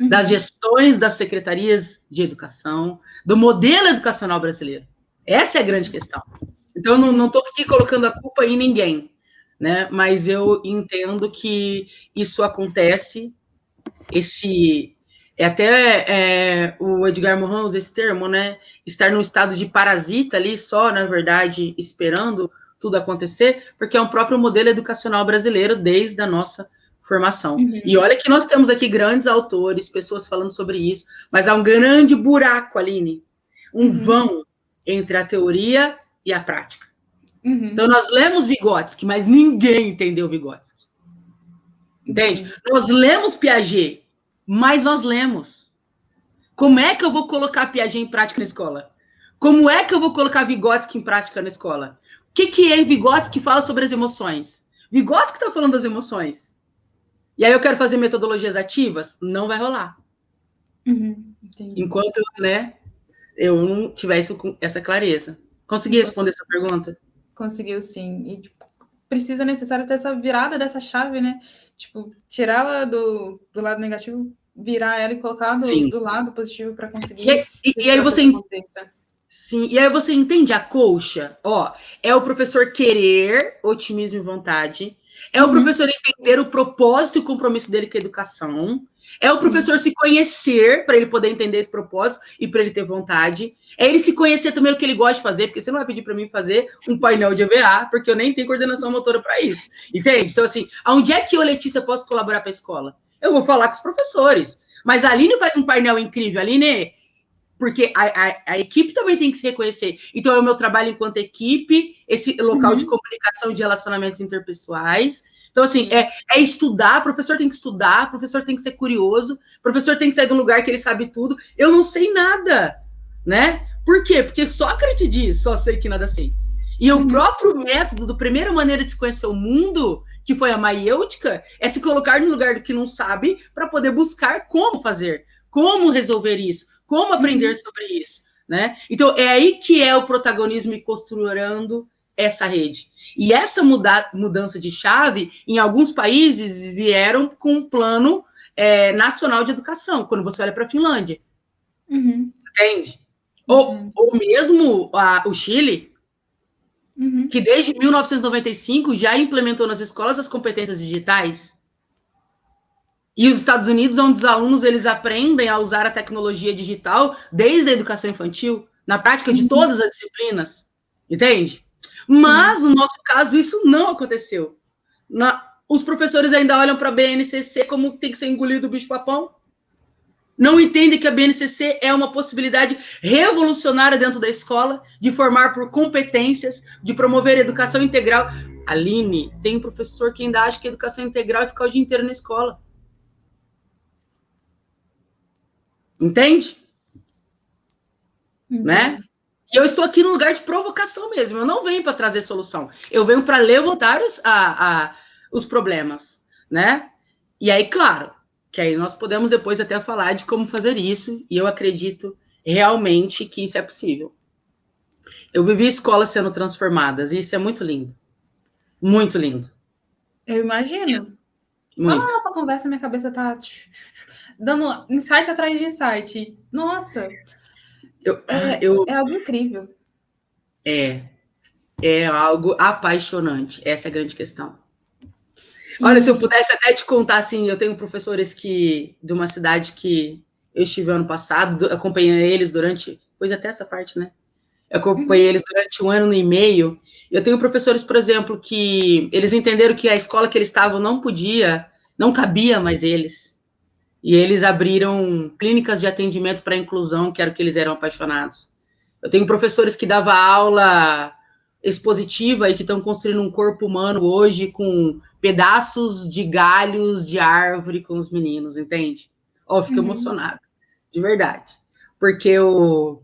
B: Das gestões das secretarias de educação, do modelo educacional brasileiro. Essa é a grande questão. Então, eu não estou aqui colocando a culpa em ninguém, né? Mas eu entendo que isso acontece, o Edgar Morin usa esse termo, né? Estar num estado de parasita ali, só, na verdade, esperando tudo acontecer, porque é um próprio modelo educacional brasileiro desde a nossa formação. E olha que nós temos aqui grandes autores, pessoas falando sobre isso, mas há um grande buraco, Aline, um vão entre a teoria e a prática. Então, nós lemos Vygotsky, mas ninguém entendeu Vygotsky. Entende? Nós lemos Piaget, mas nós lemos. Como é que eu vou colocar Piaget em prática na escola? Como é que eu vou colocar Vygotsky em prática na escola? O que é Vygotsky que fala sobre as emoções? Vygotsky está falando das emoções. E aí eu quero fazer metodologias ativas? Não vai rolar. Enquanto, eu não tiver essa clareza. Consegui responder essa pergunta?
A: Conseguiu, sim. E precisa necessário ter essa virada dessa chave, né? Tipo, tirá-la do lado negativo, virar ela e colocar do lado positivo para conseguir.
B: E aí você sim, e aí você entende a colcha? Ó, é o professor querer otimismo e vontade, é o professor entender o propósito e o compromisso dele com a educação, é o professor se conhecer para ele poder entender esse propósito e para ele ter vontade, é ele se conhecer também o que ele gosta de fazer, porque você não vai pedir para mim fazer um painel de EVA, porque eu nem tenho coordenação motora para isso, entende? Então, assim, aonde é que eu, Letícia, posso colaborar para a escola? Eu vou falar com os professores, mas a Aline faz um painel incrível, Aline, porque a equipe também tem que se reconhecer. Então, é o meu trabalho enquanto equipe, esse local de comunicação de relacionamentos interpessoais. Então, assim, é estudar, o professor tem que estudar, o professor tem que ser curioso, o professor tem que sair de um lugar que ele sabe tudo. Eu não sei nada, né? Por quê? Porque Sócrates diz, só sei que nada sei. E o próprio método, da primeira maneira de se conhecer o mundo, que foi a maiêutica, é se colocar no lugar do que não sabe para poder buscar como fazer, como resolver isso, como aprender sobre isso, né? Então, é aí que é o protagonismo e costurando essa rede. E essa mudança de chave, em alguns países, vieram com um plano nacional de educação, quando você olha para a Finlândia. Entende? Ou mesmo o Chile, que desde 1995 já implementou nas escolas as competências digitais. E os Estados Unidos, onde os alunos eles aprendem a usar a tecnologia digital desde a educação infantil, na prática de todas as disciplinas, entende? Mas, no nosso caso, isso não aconteceu. Os professores ainda olham para a BNCC como tem que ser engolido o bicho-papão. Não entendem que a BNCC é uma possibilidade revolucionária dentro da escola, de formar por competências, de promover educação integral. Aline, tem um professor que ainda acha que educação integral é ficar o dia inteiro na escola. Entende? Né? E eu estou aqui no lugar de provocação mesmo. Eu não venho para trazer solução. Eu venho para levantar os problemas, né? E aí, claro, que aí nós podemos depois até falar de como fazer isso. E eu acredito realmente que isso é possível. Eu vivi escolas sendo transformadas. E isso é muito lindo. Muito lindo.
A: Eu imagino. Muito. Só na nossa conversa, minha cabeça tá dando insight atrás de insight. Nossa! É algo incrível.
B: É algo apaixonante. Essa é a grande questão. Olha, se eu pudesse até te contar, assim, eu tenho professores de uma cidade que eu estive ano passado, acompanhei eles durante, pois até essa parte, né? Eu acompanhei eles durante 1 ano e meio. Eu tenho professores, por exemplo, que eles entenderam que a escola que eles estavam não cabia mais eles. E eles abriram clínicas de atendimento para inclusão, que era o que eles eram apaixonados. Eu tenho professores que davam aula expositiva e que estão construindo um corpo humano hoje com pedaços de galhos de árvore com os meninos, entende? Ó, eu fico emocionada, de verdade. Porque eu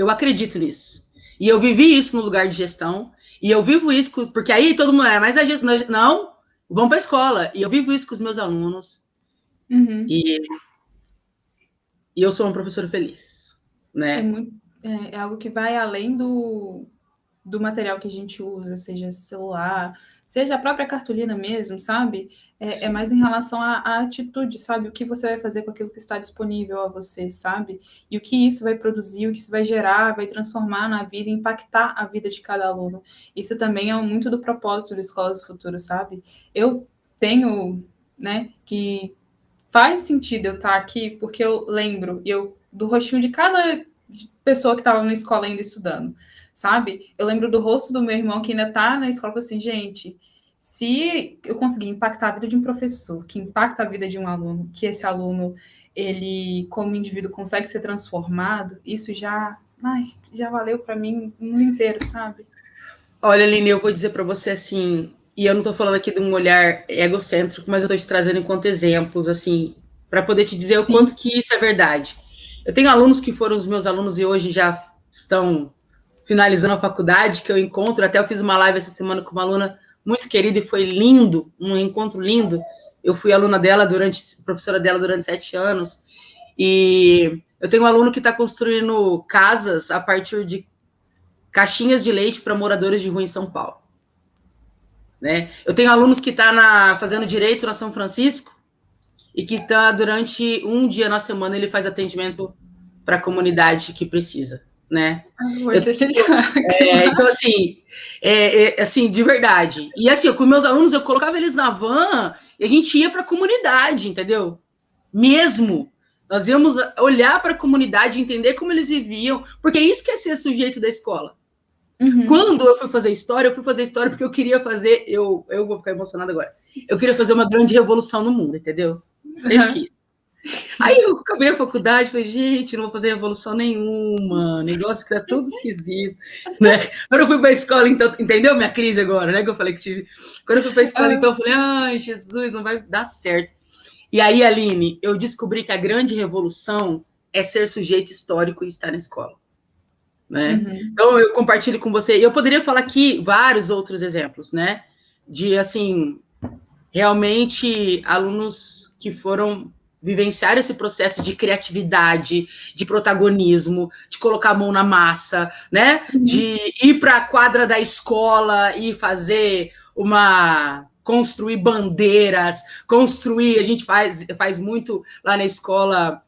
B: acredito nisso. E eu vivi isso no lugar de gestão, e eu vivo isso, porque aí todo mundo mas a gestão, não, vão para a escola. E eu vivo isso com os meus alunos. E eu sou uma professora feliz, né?
A: É algo que vai além do material que a gente usa, seja celular, seja a própria cartolina mesmo, sabe? É mais em relação à atitude, sabe? O que você vai fazer com aquilo que está disponível a você, sabe? E o que isso vai produzir, o que isso vai gerar, vai transformar na vida, impactar a vida de cada aluno. Isso também é muito do propósito do Escolas do Futuro, sabe? Eu tenho, né, que faz sentido eu estar aqui, porque eu lembro do rostinho de cada pessoa que estava na escola ainda estudando, sabe? Eu lembro do rosto do meu irmão que ainda está na escola, assim, gente, se eu conseguir impactar a vida de um professor, que impacta a vida de um aluno, que esse aluno, ele, como indivíduo, consegue ser transformado, isso já valeu para mim o mundo inteiro, sabe?
B: Olha, Aline, eu vou dizer para você assim, e eu não estou falando aqui de um olhar egocêntrico, mas eu estou te trazendo enquanto exemplos, assim, para poder te dizer o quanto que isso é verdade. Eu tenho alunos que foram os meus alunos e hoje já estão finalizando a faculdade, que eu encontro, até eu fiz uma live essa semana com uma aluna muito querida e foi lindo, um encontro lindo. Eu fui aluna dela professora dela durante 7 anos, e eu tenho um aluno que está construindo casas a partir de caixinhas de leite para moradores de rua em São Paulo. Né? Eu tenho alunos que estão fazendo direito na São Francisco e que está durante um dia na semana ele faz atendimento para a comunidade que precisa, né? Então, assim, de verdade. E assim, com meus alunos, eu colocava eles na van e a gente ia para a comunidade, entendeu? Mesmo. Nós íamos olhar para a comunidade, entender como eles viviam, porque isso que é ser sujeito da escola. Quando eu fui fazer história porque eu queria fazer, eu vou ficar emocionada agora, eu queria fazer uma grande revolução no mundo, entendeu? Sempre quis. Aí eu acabei a faculdade, falei, gente, não vou fazer revolução nenhuma, negócio que tá tudo esquisito, né? Quando eu fui pra escola, então, entendeu minha crise agora, né, que eu falei que tive? Quando eu fui pra escola, então, eu falei, ai, Jesus, não vai dar certo. E aí, Aline, eu descobri que a grande revolução é ser sujeito histórico e estar na escola. Né? Então, eu compartilho com você. Eu poderia falar aqui vários outros exemplos, né? De, assim, realmente, alunos que foram vivenciar esse processo de criatividade, de protagonismo, de colocar a mão na massa, né? De ir para a quadra da escola e fazer construir bandeiras, a gente faz muito lá na escola,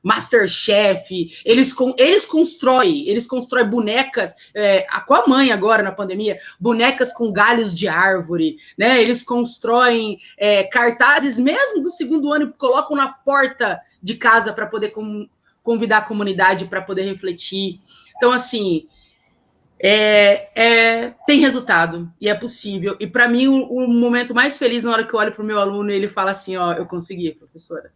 B: Masterchef, eles constroem bonecas, com a mãe agora na pandemia, bonecas com galhos de árvore, né? Eles constroem cartazes mesmo do 2º ano e colocam na porta de casa para poder convidar a comunidade para poder refletir. Então, assim, tem resultado e é possível. E para mim, o momento mais feliz na hora que eu olho para o meu aluno e ele fala assim, ó, eu consegui, professora.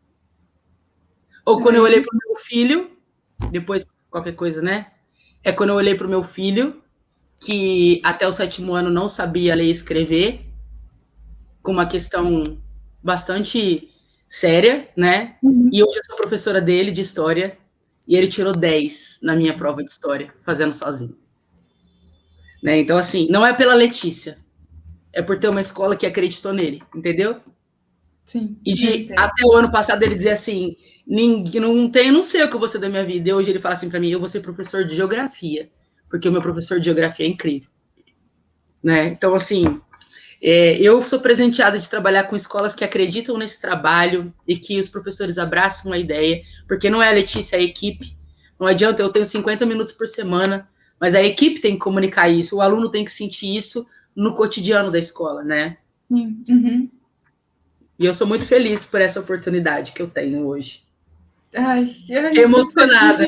B: Ou quando eu olhei para o meu filho, depois qualquer coisa, né? Quando eu olhei para o meu filho, que até o 7º ano não sabia ler e escrever, com uma questão bastante séria, né? E hoje eu sou professora dele de história, e ele tirou 10 na minha prova de história, fazendo sozinho. Né? Então, assim, não é pela Letícia, é por ter uma escola que acreditou nele, entendeu?
A: Sim.
B: E até o ano passado ele dizia assim, não sei o que eu vou ser da minha vida. E hoje ele fala assim para mim, eu vou ser professor de geografia, porque o meu professor de geografia é incrível. Né? Então, assim, eu sou presenteada de trabalhar com escolas que acreditam nesse trabalho e que os professores abraçam a ideia, porque não é a Letícia, é a equipe. Não adianta, eu tenho 50 minutos por semana, mas a equipe tem que comunicar isso, o aluno tem que sentir isso no cotidiano da escola, né? E eu sou muito feliz por essa oportunidade que eu tenho hoje.
A: Ai,
B: Emocionada.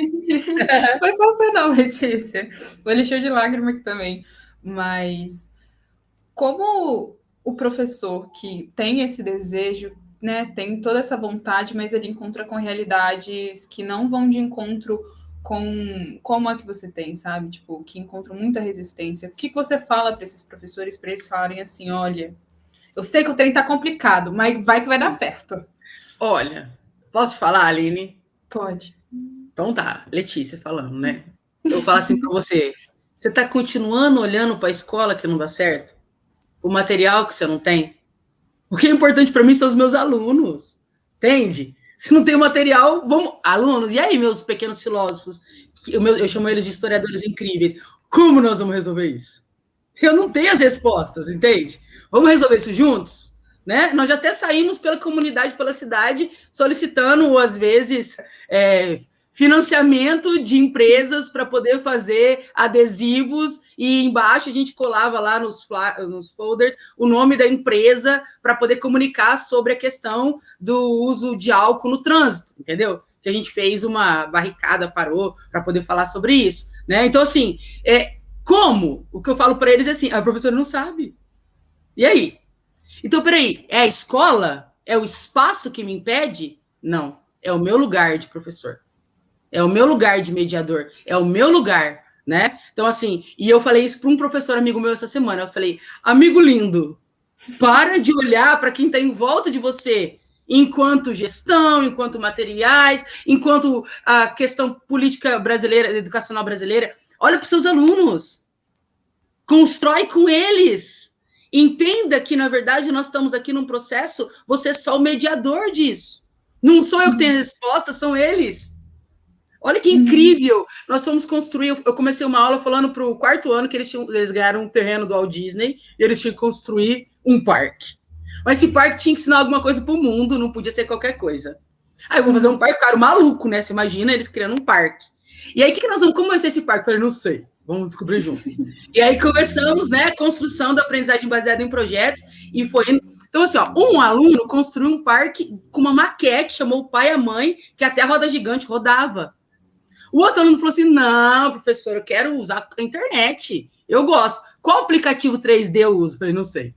A: Foi só você não, Letícia. Ele cheio de lágrima aqui também. Mas como o professor que tem esse desejo, né, tem toda essa vontade, mas ele encontra com realidades que não vão de encontro com como a que você tem, sabe? Tipo, que encontram muita resistência. O que você fala para esses professores, para eles falarem assim, olha, eu sei que o trem tá complicado, mas vai que vai dar certo.
B: Olha, posso falar, Aline?
A: Pode.
B: Então tá, Letícia falando, né? Eu falo assim para você, você tá continuando olhando para a escola que não dá certo? O material que você não tem? O que é importante para mim são os meus alunos, entende? Se não tem o material, vamos... Alunos, e aí, meus pequenos filósofos? Eu chamo eles de historiadores incríveis. Como nós vamos resolver isso? Eu não tenho as respostas, entende? Vamos resolver isso juntos? Né? Nós já até saímos pela comunidade, pela cidade, solicitando, às vezes, financiamento de empresas para poder fazer adesivos e embaixo a gente colava lá nos folders o nome da empresa para poder comunicar sobre a questão do uso de álcool no trânsito, entendeu? Que a gente fez uma barricada, parou para poder falar sobre isso, né? Então, assim, como? O que eu falo para eles é assim, a professora não sabe. E aí? Então, peraí, é a escola? É o espaço que me impede? Não, é o meu lugar de professor. É o meu lugar de mediador, é o meu lugar, né? Então, assim, e eu falei isso para um professor amigo meu essa semana. Eu falei, amigo lindo, para de olhar para quem está em volta de você, enquanto gestão, enquanto materiais, enquanto a questão política brasileira, educacional brasileira. Olha para os seus alunos, constrói com eles. Entenda que, na verdade, nós estamos aqui num processo, você é só o mediador disso. Não sou eu que tenho a resposta, são eles. Olha que incrível! Nós fomos construir. Eu comecei uma aula falando para o quarto ano que eles ganharam um terreno do Walt Disney e eles tinham que construir um parque. Mas esse parque tinha que ensinar alguma coisa para o mundo, não podia ser qualquer coisa. Aí vamos fazer um parque, cara, maluco, né? Você imagina eles criando um parque. E aí, o que nós vamos. Como vai ser esse parque? Eu falei, não sei. Vamos descobrir juntos. E aí começamos, né? A construção da aprendizagem baseada em projetos e foi. Então, assim, ó, um aluno construiu um parque com uma maquete, chamou o pai e a mãe, que até a roda gigante rodava. O outro aluno falou assim: não, professor, eu quero usar a internet. Eu gosto. Qual aplicativo 3D eu uso? Eu falei, não sei.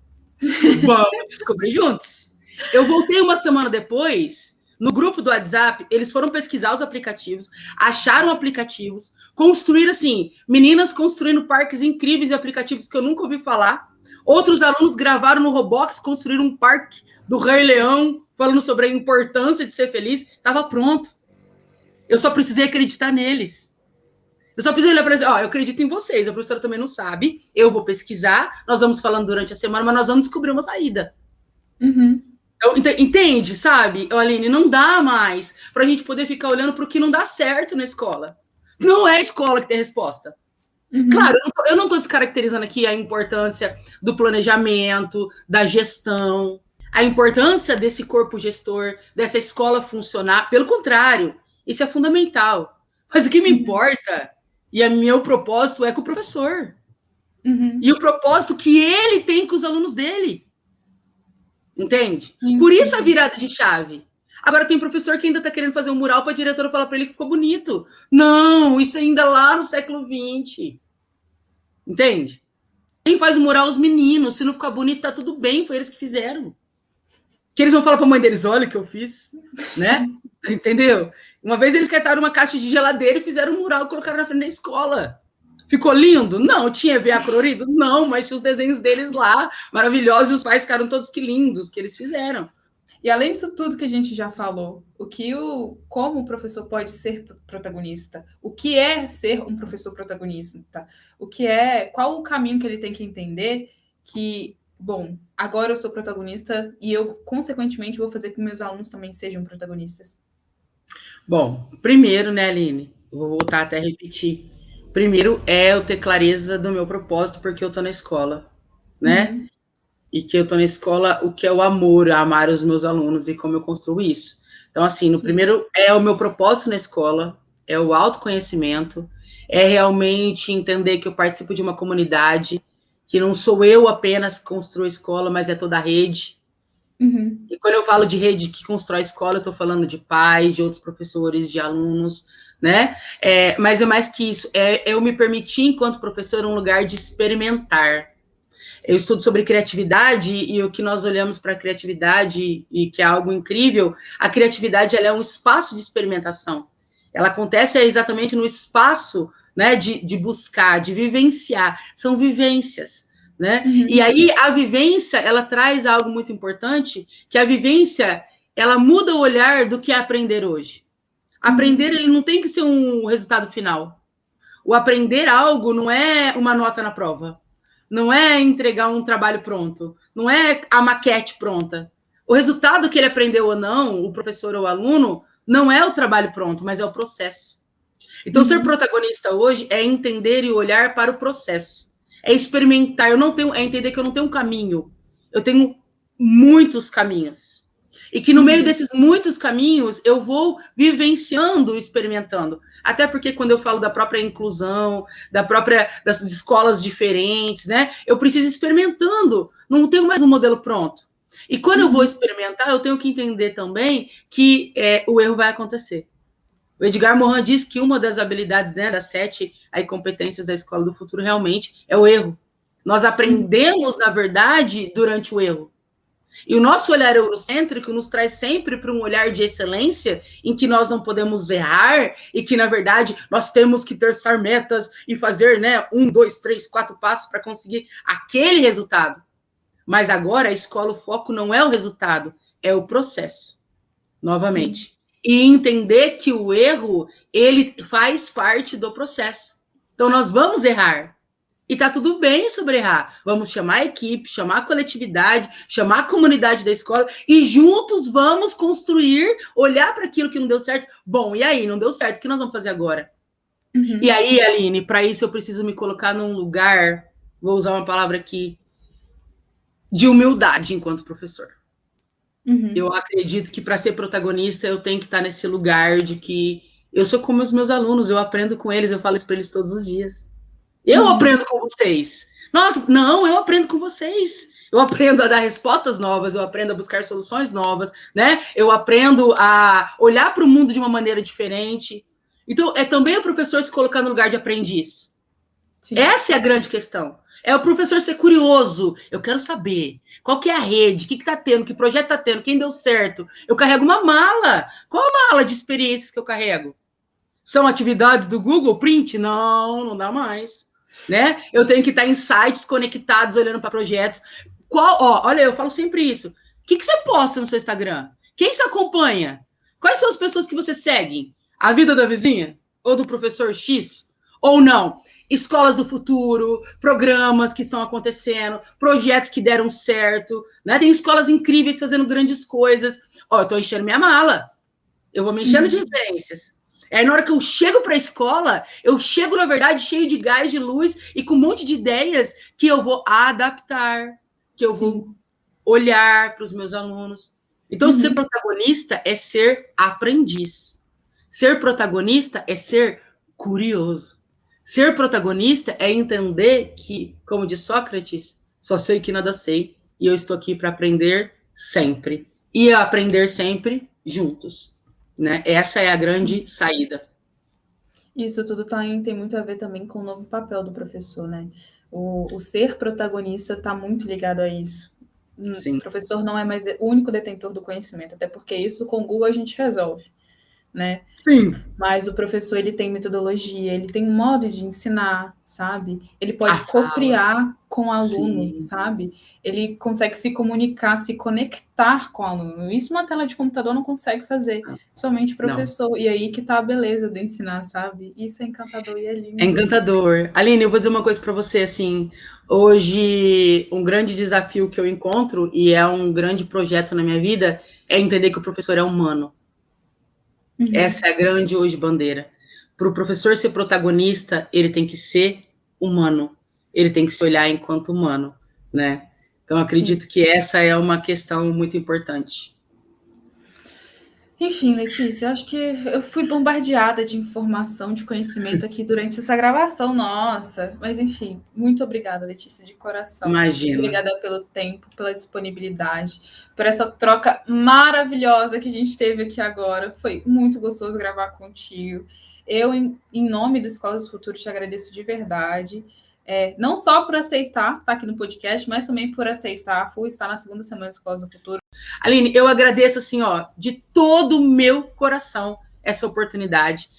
B: Vamos descobrir juntos. Eu voltei uma semana depois, no grupo do WhatsApp, eles foram pesquisar os aplicativos, acharam aplicativos, construíram assim, meninas construindo parques incríveis e aplicativos que eu nunca ouvi falar. Outros alunos gravaram no Roblox, construíram um parque do Rei Leão, falando sobre a importância de ser feliz. Estava pronto. Eu só precisei acreditar neles. Eu só precisei olhar para eles, ó, eu acredito em vocês, a professora também não sabe, eu vou pesquisar, nós vamos falando durante a semana, mas nós vamos descobrir uma saída.
A: Uhum.
B: Então, entende, sabe, Aline, não dá mais para a gente poder ficar olhando para o que não dá certo na escola. Não é a escola que tem resposta. Uhum. Claro, eu não estou descaracterizando aqui a importância do planejamento, da gestão, a importância desse corpo gestor, dessa escola funcionar, pelo contrário, isso é fundamental. Mas o que me importa, e o meu propósito é com o professor. Uhum. E o propósito que ele tem com os alunos dele. Entende? Uhum. Por isso a virada de chave. Agora tem professor que ainda está querendo fazer um mural para a diretora falar para ele que ficou bonito. Não, isso ainda lá no século XX. Entende? Quem faz o mural? Os meninos. Se não ficar bonito, tá tudo bem, foi eles que fizeram. Que eles vão falar para a mãe deles, olha o que eu fiz, né? Entendeu? Uma vez eles cataram uma caixa de geladeira e fizeram um mural e colocaram na frente da escola. Ficou lindo? Não. Tinha EVA colorido? Não, mas tinha os desenhos deles lá, maravilhosos, e os pais ficaram todos que lindos que eles fizeram.
A: E além disso tudo que a gente já falou, como o professor pode ser protagonista, o que é ser um professor protagonista, qual o caminho que ele tem que entender que, bom, agora eu sou protagonista e eu, consequentemente, vou fazer com que meus alunos também sejam protagonistas.
B: Bom, primeiro, né, Aline, eu vou voltar até a repetir. Primeiro é eu ter clareza do meu propósito, porque eu tô na escola, né? Uhum. E que eu tô na escola, o que é o amor, amar os meus alunos e como eu construo isso. Então, assim, no primeiro é o meu propósito na escola, é o autoconhecimento, é realmente entender que eu participo de uma comunidade, que não sou eu apenas que construo a escola, mas é toda a rede. Uhum. E quando eu falo de rede que constrói escola, eu estou falando de pais, de outros professores, de alunos, né? Mas é mais que isso, eu me permitir, enquanto professor, um lugar de experimentar. Eu estudo sobre criatividade e o que nós olhamos para a criatividade e que é algo incrível, a criatividade ela é um espaço de experimentação. Ela acontece exatamente no espaço, né, de buscar, de vivenciar. São vivências, né? E aí a vivência, ela traz algo muito importante, que a vivência, ela muda o olhar do que é aprender hoje. Aprender, ele não tem que ser um resultado final. O aprender algo não é uma nota na prova. Não é entregar um trabalho pronto. Não é a maquete pronta. O resultado que ele aprendeu ou não, o professor ou o aluno, não é o trabalho pronto, mas é o processo. Então, ser protagonista hoje é entender e olhar para o processo. É experimentar. É entender que eu não tenho um caminho. Eu tenho muitos caminhos. E que no meio desses muitos caminhos, eu vou vivenciando, experimentando. Até porque quando eu falo da própria inclusão, das escolas diferentes, né? Eu preciso ir experimentando. Não tenho mais um modelo pronto. E quando eu vou experimentar, eu tenho que entender também que o erro vai acontecer. O Edgar Morin diz que uma das habilidades, né, das 7 competências da Escola do Futuro realmente é o erro. Nós aprendemos, na verdade, durante o erro. E o nosso olhar eurocêntrico nos traz sempre para um olhar de excelência, em que nós não podemos errar, e que, na verdade, nós temos que traçar metas e fazer, né, 1, 2, 3, 4 passos para conseguir aquele resultado. Mas agora a escola, o foco não é o resultado, é o processo. Novamente. Sim. E entender que o erro, ele faz parte do processo. Então, nós vamos errar. E tá tudo bem sobre errar. Vamos chamar a equipe, chamar a coletividade, chamar a comunidade da escola e juntos vamos construir, olhar para aquilo que não deu certo. Bom, e aí, não deu certo, o que nós vamos fazer agora? E aí, Aline, para isso eu preciso me colocar num lugar, vou usar uma palavra aqui, de humildade enquanto professor. Eu acredito que para ser protagonista eu tenho que estar nesse lugar de que eu sou como os meus alunos, eu aprendo com eles, eu falo isso para eles todos os dias. Eu aprendo com vocês. Nossa, não, eu aprendo com vocês. Eu aprendo a dar respostas novas, eu aprendo a buscar soluções novas, né? Eu aprendo a olhar para o mundo de uma maneira diferente. Então, é também o professor se colocar no lugar de aprendiz. Sim. Essa é a grande questão. É o professor ser curioso. Eu quero saber qual que é a rede, o que está tendo, que projeto está tendo, quem deu certo. Eu carrego uma mala. Qual a mala de experiências que eu carrego? São atividades do Google Print? Não, não dá mais. Né? Eu tenho que estar em sites conectados, olhando para projetos. Olha, eu falo sempre isso. O que você posta no seu Instagram? Quem se acompanha? Quais são as pessoas que você segue? A vida da vizinha? Ou do professor X? Ou não? Escolas do futuro, programas que estão acontecendo, projetos que deram certo, né? Tem escolas incríveis fazendo grandes coisas. Eu estou enchendo minha mala. Eu vou me enchendo de referências. Aí, na hora que eu chego para a escola, eu chego, na verdade, cheio de gás, de luz e com um monte de ideias que eu vou adaptar, que eu vou olhar para os meus alunos. Então, ser protagonista é ser aprendiz. Ser protagonista é ser curioso. Ser protagonista é entender que, como diz Sócrates, só sei que nada sei e eu estou aqui para aprender sempre. E aprender sempre juntos. Né? Essa é a grande saída.
A: Isso tudo tem muito a ver também com o novo papel do professor, né? O ser protagonista está muito ligado a isso. Sim. O professor não é mais o único detentor do conhecimento, até porque isso com o Google a gente resolve, né?
B: Sim.
A: Mas o professor, ele tem metodologia, ele tem um modo de ensinar, sabe? Ele pode co-criar com o aluno, sabe? Ele consegue se comunicar, se conectar com o aluno. Isso uma tela de computador não consegue fazer, somente o professor. Não. E aí que tá a beleza do ensinar, sabe? Isso é encantador e é lindo.
B: É encantador. Aline, eu vou dizer uma coisa para você, assim, hoje um grande desafio que eu encontro, e é um grande projeto na minha vida, é entender que o professor é humano. Essa é a grande hoje bandeira. Para o professor ser protagonista, ele tem que ser humano. Ele tem que se olhar enquanto humano, né? Então, acredito que essa é uma questão muito importante.
A: Enfim, Letícia, eu acho que eu fui bombardeada de informação, de conhecimento aqui durante essa gravação nossa. Mas, enfim, muito obrigada, Letícia, de coração.
B: Imagina.
A: Obrigada pelo tempo, pela disponibilidade, por essa troca maravilhosa que a gente teve aqui agora. Foi muito gostoso gravar contigo. Eu, em nome do Escolas do Futuro, te agradeço de verdade. Não só por aceitar estar aqui no podcast, mas também por aceitar estar na segunda semana do Escolas do Futuro.
B: Aline, eu agradeço assim, de todo o meu coração essa oportunidade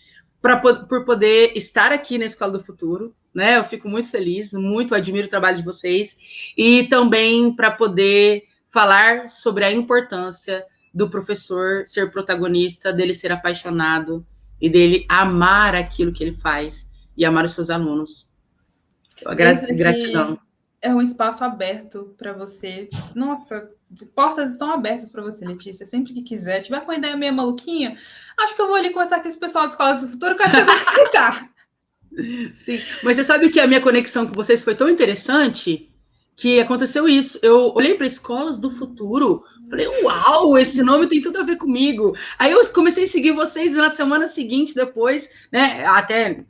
B: por poder estar aqui na Escola do Futuro, né? Eu fico muito feliz, muito admiro o trabalho de vocês e também para poder falar sobre a importância do professor ser protagonista, dele ser apaixonado e dele amar aquilo que ele faz e amar os seus alunos. Gratidão.
A: É um espaço aberto para você. Nossa, portas estão abertas para você, Letícia. Sempre que quiser, tiver com uma ideia meio maluquinha, acho que eu vou ali conversar com esse pessoal da Escola do Futuro que vai fazer explicar.
B: Sim, mas você sabe que a minha conexão com vocês foi tão interessante que aconteceu isso. Eu olhei para Escolas do Futuro, falei, uau, esse nome tem tudo a ver comigo. Aí eu comecei a seguir vocês na semana seguinte, depois, né? Até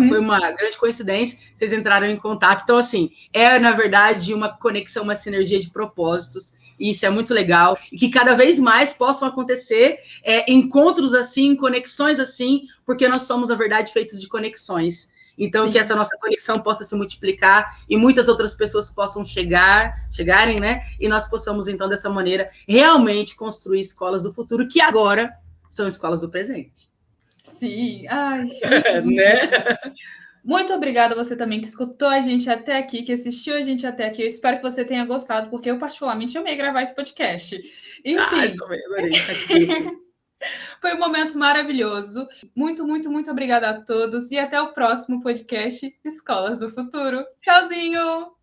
B: foi uma grande coincidência, vocês entraram em contato. Então, assim, na verdade, uma conexão, uma sinergia de propósitos, e isso é muito legal, e que cada vez mais possam acontecer encontros assim, conexões assim, porque nós somos, na verdade, feitos de conexões. Então, Sim. Que essa nossa conexão possa se multiplicar e muitas outras pessoas possam chegarem, né? E nós possamos, então, dessa maneira, realmente construir escolas do futuro, que agora são escolas do presente.
A: Sim, ai, muito, muito obrigada a você também que escutou a gente até aqui, que assistiu a gente até aqui. Eu espero que você tenha gostado, porque eu particularmente amei gravar esse podcast. Enfim.
B: Também adorei.
A: Foi um momento maravilhoso. Muito, muito, muito obrigada a todos e até o próximo podcast Escolas do Futuro. Tchauzinho!